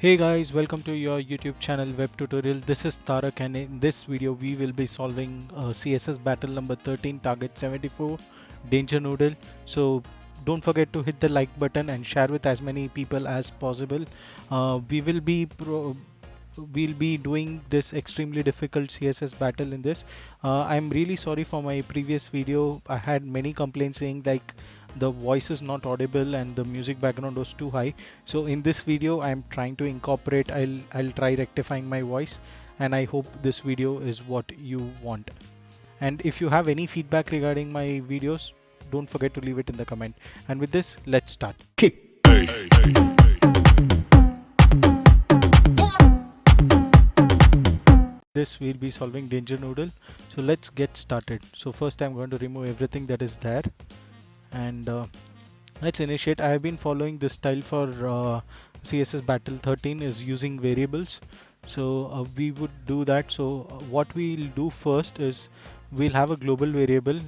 Hey guys, welcome to your YouTube channel web tutorial. This is Tarak and in this video we will be solving CSS battle number 13 target 74 danger noodle. So don't forget to hit the like button and share with as many people as possible. We'll be doing this extremely difficult CSS battle in this. I'm really sorry for my previous video. I had many complaints saying like the voice is not audible and the music background was too high. So in this video I'm trying to incorporate, I'll try rectifying my voice, and I hope this video is what you want. And if you have any feedback regarding my videos, don't forget to leave it in the comment. And with this, let's start. This we'll be solving danger noodle. So let's get started. So first I'm going to remove everything that is there, and let's initiate. I have been following this style for CSS Battle 13 is using variables. So we would do that. So what we'll do first is we'll have a global variable,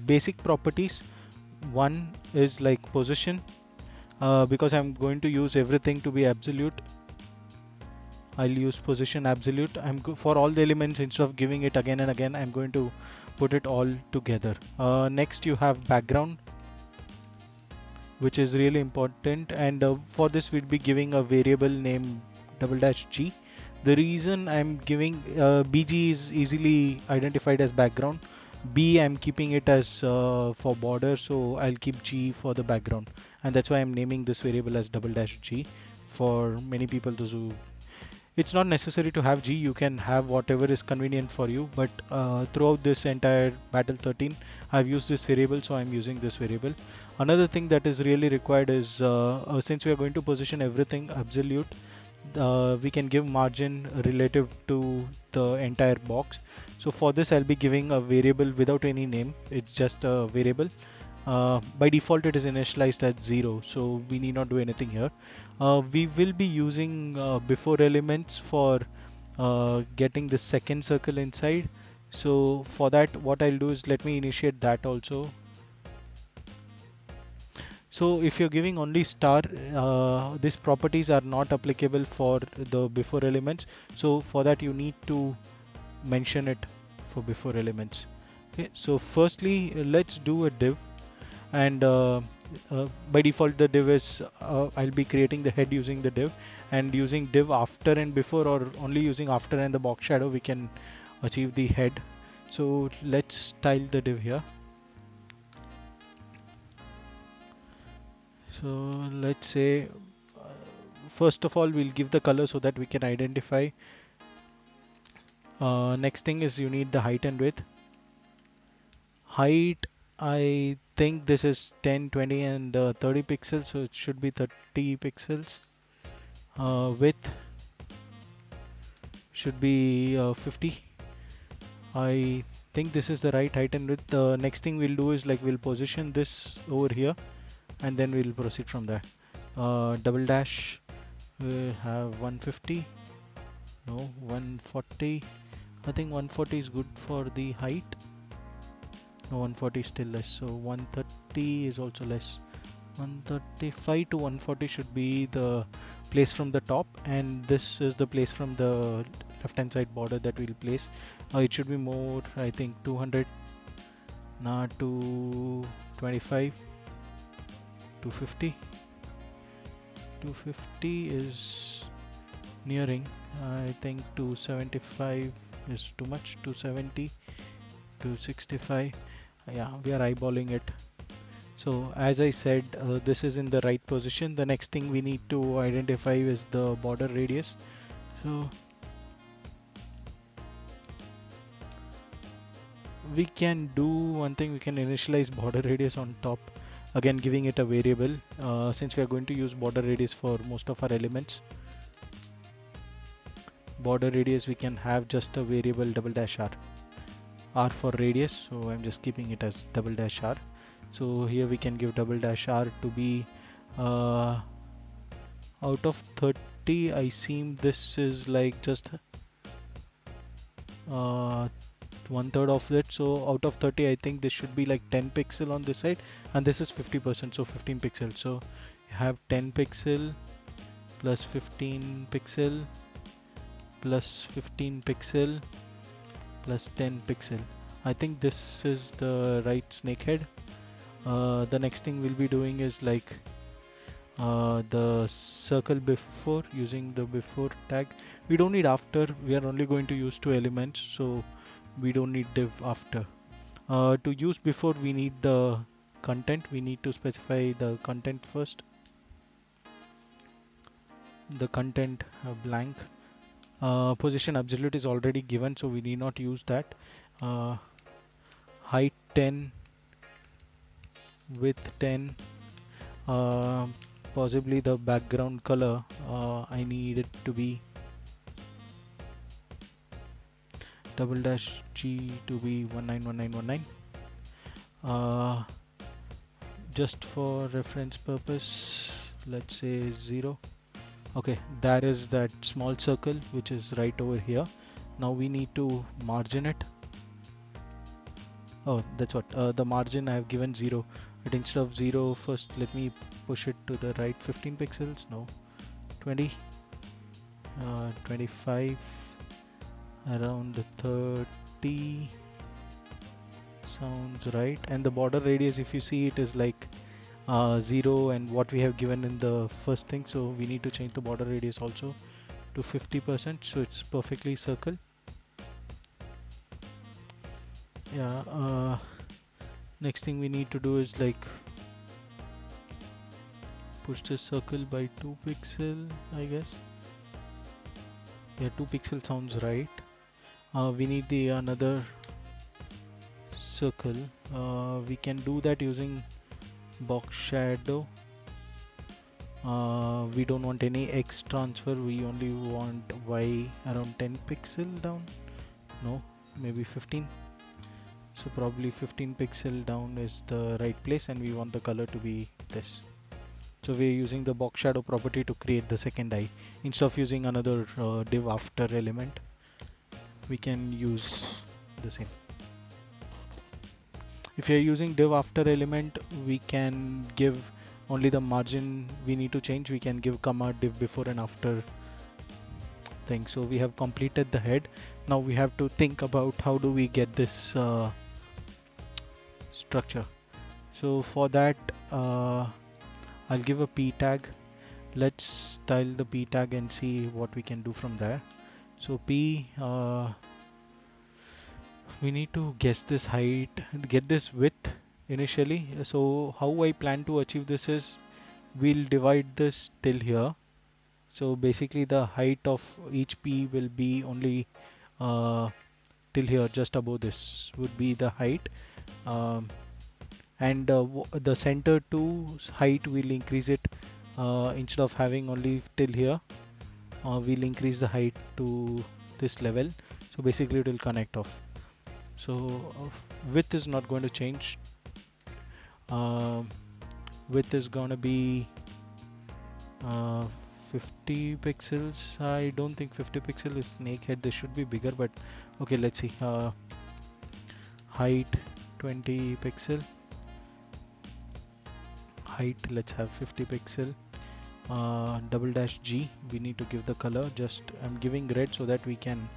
basic properties. One is like position, because I'm going to use everything to be absolute. I'll use position absolute. For all the elements, instead of giving it again and again, I'm going to put it all together. Next you have background, which is really important, and for this we'll be giving a variable named --g. The reason I'm giving bg is easily identified as background. B I'm keeping it as for border, so I'll keep G for the background, and that's why I'm naming this variable as --g for many people to do. It's not necessary to have G, you can have whatever is convenient for you, but throughout this entire battle 13 I've used this variable, so I'm using this variable. Another thing that is really required is since we are going to position everything absolute, we can give margin relative to the entire box. So for this I'll be giving a variable without any name, it's just a variable. By default it is initialized at 0, so we need not do anything here. We will be using before elements for getting the second circle inside. So for that what I'll do is let me initiate that also. So if you're giving only star, these properties are not applicable for the before elements. So for that you need to mention it for before elements. Okay, so firstly let's do a div, and by default the div is I'll be creating the head using the div, and using div after and before, or only using after and the box shadow, we can achieve the head. So let's style the div here. So let's say first of all we'll give the color so that we can identify. Next thing is you need the height and width. Height, I think this is 10, 20 and 30 pixels, so it should be 30 pixels. Width should be 50. I think this is the right height and width. The next thing we'll do is like we'll position this over here, and then we'll proceed from there. Double dash will have 150. No, 140. I think 140 is good for the height. No, 140 is still less, so 130 is also less. 135 to 140 should be the place from the top, and this is the place from the left hand side border that we'll place. It should be more, I think 200, not 225, 250. 250 is nearing. I think 275 is too much. 270, 265. Yeah, we are eyeballing it. So as I said, this is in the right position. The next thing we need to identify is the border radius. So we can do one thing, we can initialize border radius on top, again giving it a variable, since we are going to use border radius for most of our elements. Border radius we can have just a variable --r. R for radius, so I'm just keeping it as --r. So here we can give --r to be out of 30. I seem this is like just 1/3 of it. So out of 30 I think this should be like 10 pixel on this side, and this is 50%, so 15 pixels. So you have 10 pixel plus 15 pixel plus 15 pixel plus 10 pixel. I think this is the right snake head. The next thing we'll be doing is like the circle before, using the before tag. We don't need after, we are only going to use two elements, so we don't need div after. To use before, we need the content. We need to specify the content first. The content blank. Position absolute is already given, so we need not use that. Height 10, width 10. Possibly the background color, I need it to be --G to be 191919. Just for reference purpose, let's say 0. Okay, that is that small circle which is right over here. Now we need to margin it. Oh, that's what the margin I have given 0, but instead of 0, first let me push it to the right 15 pixels. No, 20, 25, around 30 sounds right. And the border radius, if you see, it is like 0 and what we have given in the first thing, so we need to change the border radius also to 50%, so it's perfectly circle. Yeah, next thing we need to do is like push this circle by 2 pixel, I guess. Yeah, 2 pixel sounds right. We need the another circle. We can do that using box shadow. We don't want any X transfer, we only want Y around 10 pixel down. No, maybe 15. So probably 15 pixel down is the right place, and we want the color to be this. So we're using the box shadow property to create the second eye. Instead of using another div after element, we can use the same. If you're using div after element, we can give only the margin we need to change. We can give comma div before and after thing. So we have completed the head. Now we have to think about how do we get this structure. So for that, I'll give a p tag. Let's style the p tag and see what we can do from there. So p, we need to guess this height, get this width initially. So how I plan to achieve this is, we'll divide this till here. So basically the height of each p will be only till here, just above this would be the height. And the center to height will increase it, instead of having only till here, we'll increase the height to this level. So basically it will connect off. So width is not going to change. Width is going to be 50 pixels. I don't think 50 pixel is snake head, this should be bigger, but okay, let's see. Height 20 pixel. Height, let's have 50 pixel. --G, we need to give the color. Just I'm giving red so that we can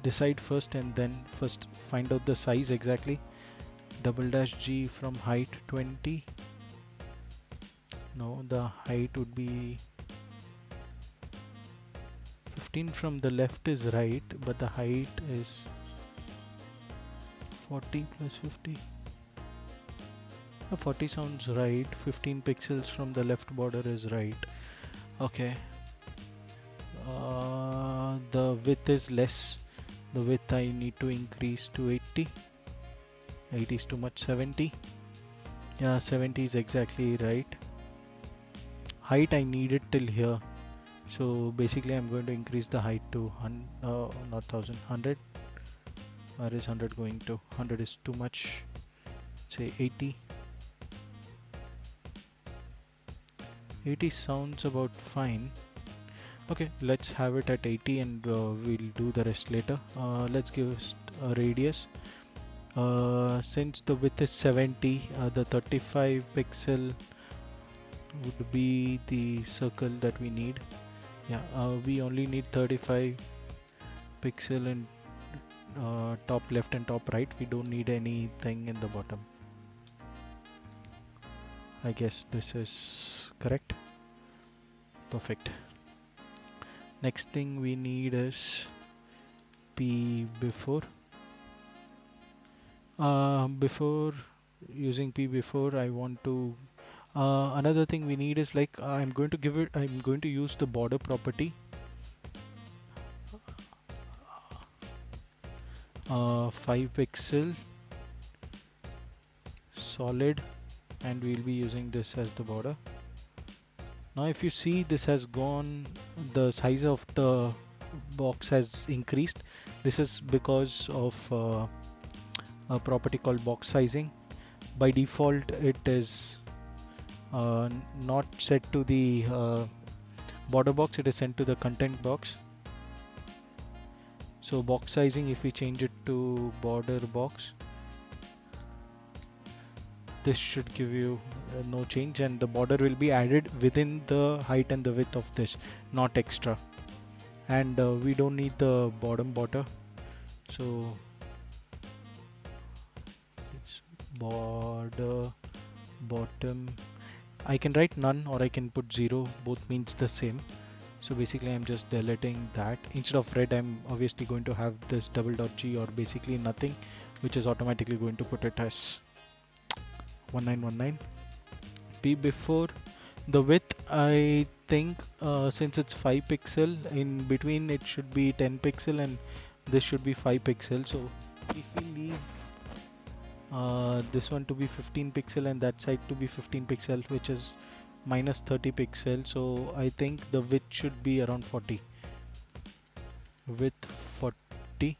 decide first, and then first find out the size exactly. --G from height 20. No, the height would be 15 from the left is right, but the height is 40 plus 50. 40 sounds right. 15 pixels from the left border is right. Okay. The width is less. The width I need to increase to 80. 80 is too much. 70. Yeah, 70 is exactly right. Height I need it till here. So basically I'm going to increase the height to not 1000, 100. Where is 100 going to? 100 is too much. Say 80. 80 sounds about fine. Okay, let's have it at 80, and we'll do the rest later. Let's give a radius. Since the width is 70, the 35 pixel would be the circle that we need. Yeah, we only need 35 pixel in top left and top right. We don't need anything in the bottom. I guess this is correct. Perfect. Next thing we need is p before. Before using p before, I want to another thing we need is like I'm going to use the border property, 5 pixel solid, and we'll be using this as the border. Now if you see, this has gone, the size of the box has increased. This is because of a property called box sizing. By default it is not set to the border box, it is sent to the content box. So box sizing, if we change it to border box, this should give you no change, and the border will be added within the height and the width of this, not extra. And we don't need the bottom border, so it's border bottom. I can write none or I can put 0, both means the same. So basically I'm just deleting that. Instead of red, I'm obviously going to have this double dot G, or basically nothing, which is automatically going to put it as 1919. P before. The width, I think since it's 5 pixel, in between it should be 10 pixel and this should be 5 pixel. So if we leave this one to be 15 pixel and that side to be 15 pixel, which is minus 30 pixel, so I think the width should be around 40. Width 40.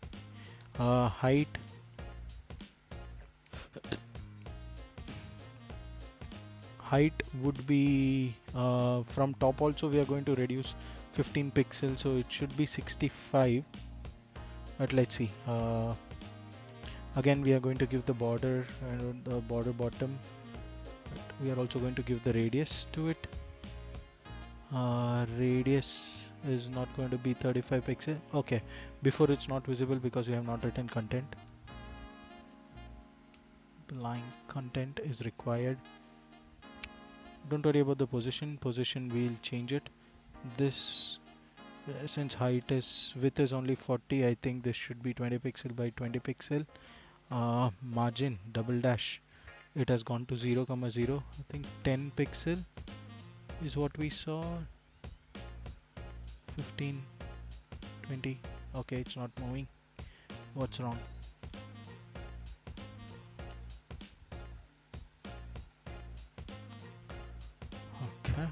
Height, would be from top also we are going to reduce 15 pixels, so it should be 65. But let's see, again we are going to give the border and the border bottom, but we are also going to give the radius to it. Radius is not going to be 35 pixel. Okay, before it's not visible because we have not written content. Line content is required. Don't worry about the position we'll change it. This since width is only 40, I think this should be 20 pixel by 20 pixel. Margin double dash, it has gone to 0 comma 0. I think 10 pixel is what we saw. 15, 20. Okay, it's not moving. What's wrong? Okay.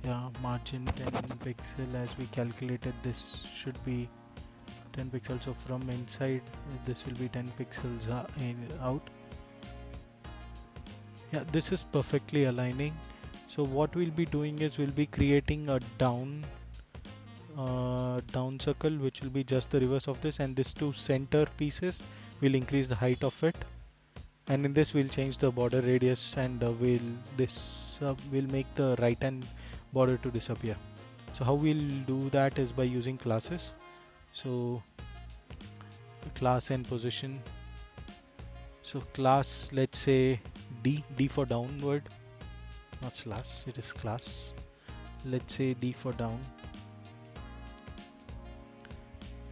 Yeah, margin 10 pixel, as we calculated this should be 10 pixels, so from inside this will be 10 pixels out. Yeah, this is perfectly aligning. So what we'll be doing is we'll be creating a down circle, which will be just the reverse of this, and these two center pieces will increase the height of it, and in this we'll change the border radius, and we'll make the right hand border to disappear. So how we'll do that is by using classes. So class and position. So class, let's say D for downward, not slash, it is class. Let's say D for down.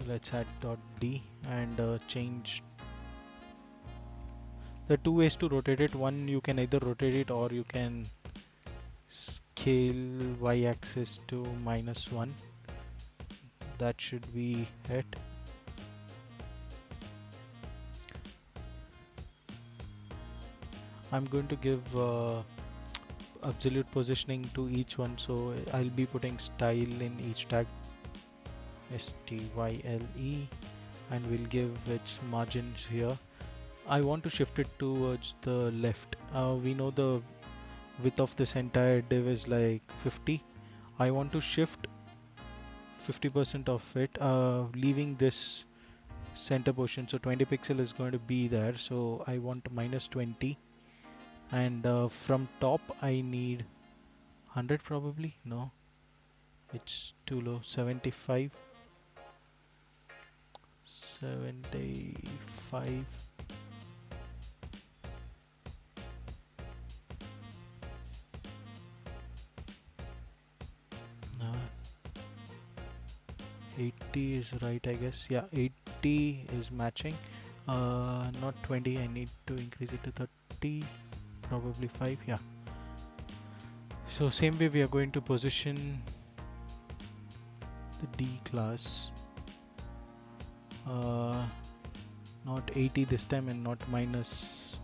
Let's add dot D and change. There are two ways to rotate it. One, you can either rotate it or you can scale y-axis to -1. That should be it. I'm going to give absolute positioning to each one, so I'll be putting style in each tag, style, and we'll give its margins here. I want to shift it towards the left. We know the width of this entire div is like 50. I want to shift 50% of it, leaving this center portion. So 20 pixel is going to be there. So I want minus 20. And from top, I need 100 probably. No, it's too low. 75. 75. Uh, 80 is right, I guess. Yeah, 80 is matching. Not 20. I need to increase it to 30. Probably 5. Yeah. So same way we are going to position the D class. Not 80 this time and not minus.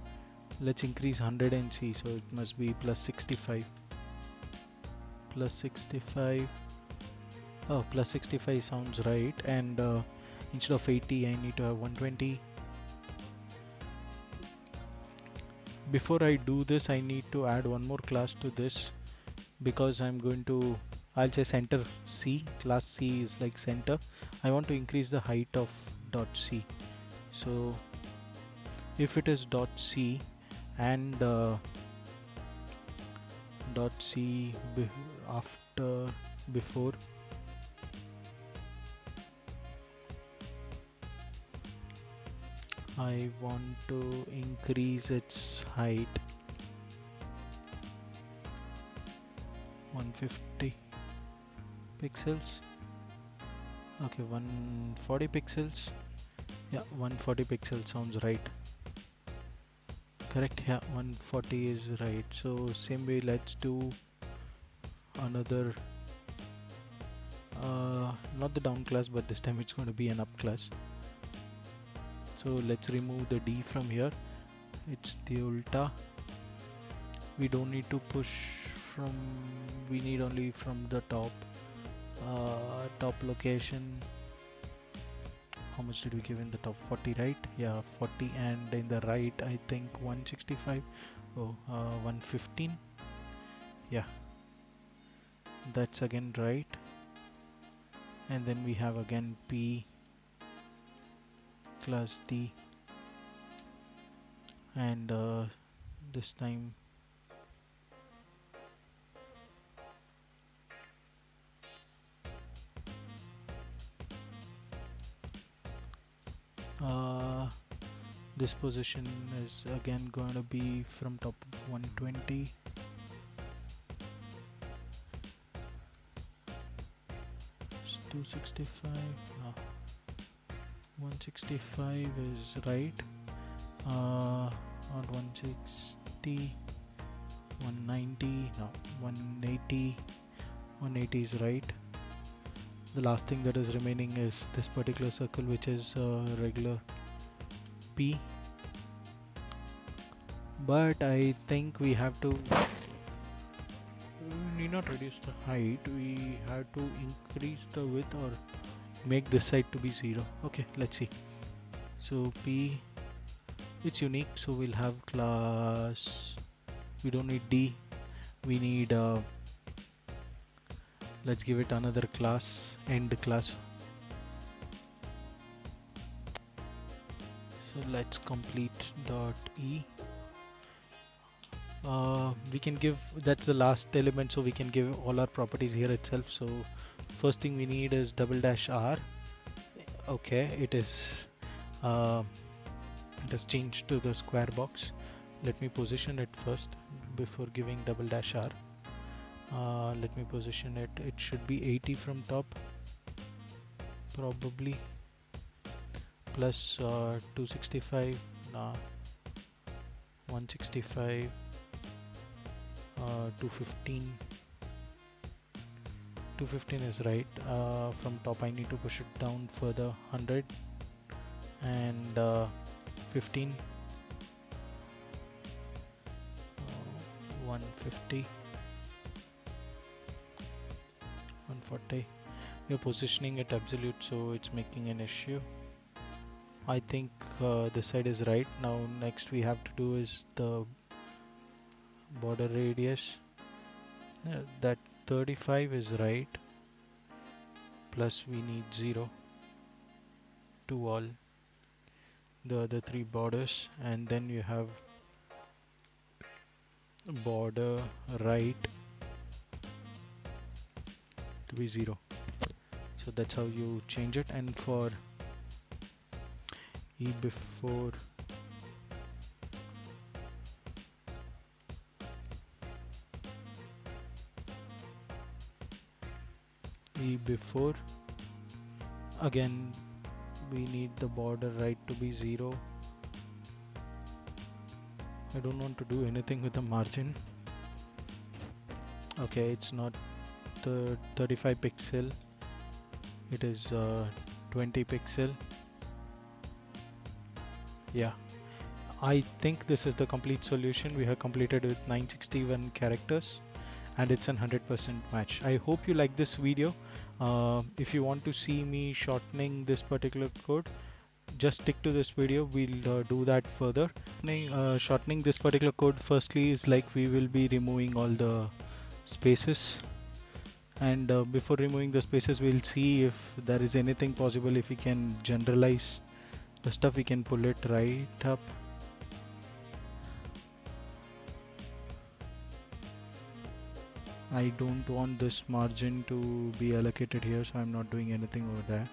Let's increase 100 and see. So it must be plus 65. Plus 65. Oh, plus 65 sounds right. And instead of 80, I need to have 120. Before I do this, I need to add one more class to this, because I'm going to, I'll say center C. Class C is like center. I want to increase the height of dot C. So if it is dot C and dot C after before, I want to increase its height 150 pixels. Okay, 140 pixels. Yeah, 140 pixels sounds right. Correct, yeah, 140 is right. So same way, let's do another, not the down class, but this time it's going to be an up class. So let's remove the D from here. It's the ulta. We don't need to push from, we need only from the top. Top location, how much did we give in the top? 40, right? Yeah, 40. And in the right, I think 165. Oh, 115. Yeah, that's again right. And then we have again P class D, and this time this position is again going to be from top 120. 265. 165 is right. Not 160. 190. No, 180. 180 is right. The last thing that is remaining is this particular circle, which is regular P. But I think we have to, we need not reduce the height, we have to increase the width or make this side to be 0. Okay, let's see. So P, it's unique, so we'll have class, we don't need D, we need let's give it another class, end class. So let's complete dot E. We can give, that's the last element, so we can give all our properties here itself. So first thing we need is double dash R. Okay, it is changed to the square box. Let me position it first before giving double dash R. Let me position it. It should be 80 from top, probably, plus 265. Nah, 165. 215. 215 is right. From top I need to push it down further, 100 and 15, 150, 140. We are positioning it absolute, so it's making an issue. I think this side is right. Now next we have to do is the border radius. That 35 is right, plus we need 0 to all the other three borders, and then you have border right to be 0. So that's how you change it. And for e before, again we need the border right to be 0. I don't want to do anything with the margin. Okay, it's not the 35 pixel, it is 20 pixel. Yeah, I think this is the complete solution. We have completed with 961 characters and it's an 100% match. I hope you like this video. If you want to see me shortening this particular code, just stick to this video. We'll do that further. Shortening this particular code firstly is like we will be removing all the spaces, and before removing the spaces we'll see if there is anything possible. If we can generalize the stuff, we can pull it right up. I don't want this margin to be allocated here, so I'm not doing anything over there.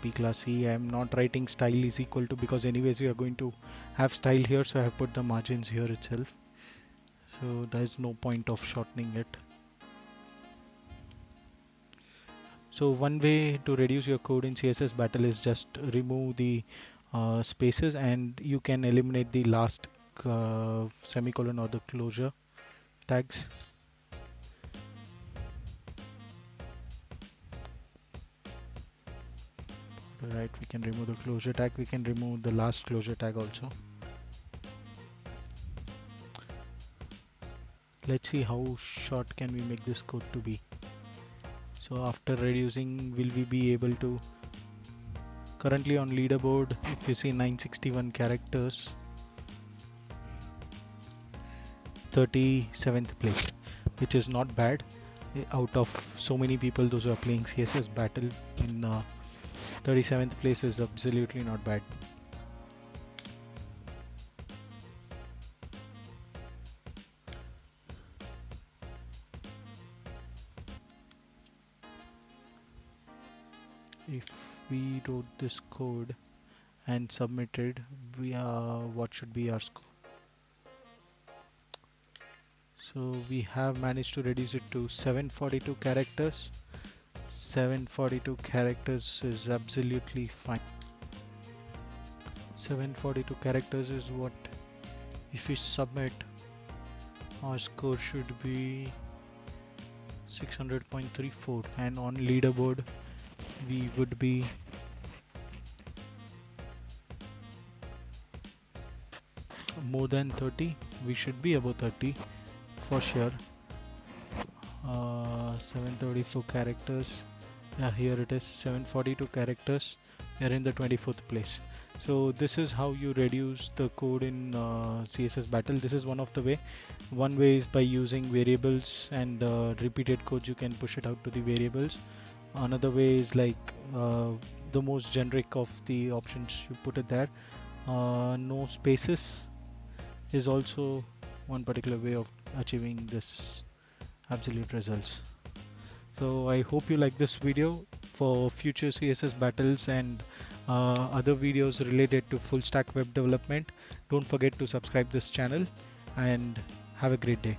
P class E, I'm not writing style is equal to, because anyways we are going to have style here, so I have put the margins here itself. So there's no point of shortening it. So one way to reduce your code in CSS Battle is just remove the spaces, and you can eliminate the last semicolon or the closure tags. Right, we can remove the closure tag, we can remove the last closure tag also. Let's see how short can we make this code to be. So after reducing, will we be able to, currently on leaderboard, if you see 961 characters, 37th place, which is not bad. Out of so many people, those who are playing CSS Battle, in 37th place is absolutely not bad. If we wrote this code and submitted, we what should be our score? So we have managed to reduce it to 742 characters. 742 characters is absolutely fine. 742 characters is what, if we submit, our score should be 600.34, and on leaderboard we would be more than 30. We should be above 30 for sure. 734 characters. Yeah, here it is, 742 characters. We are in the 24th place. So this is how you reduce the code in CSS Battle. This is one of the way. One way is by using variables and repeated codes. You can push it out to the variables. Another way is like the most generic of the options, you put it there. No spaces is also one particular way of achieving this absolute results. So I hope you like this video. For future CSS battles and other videos related to full stack web development, don't forget to subscribe this channel, and have a great day.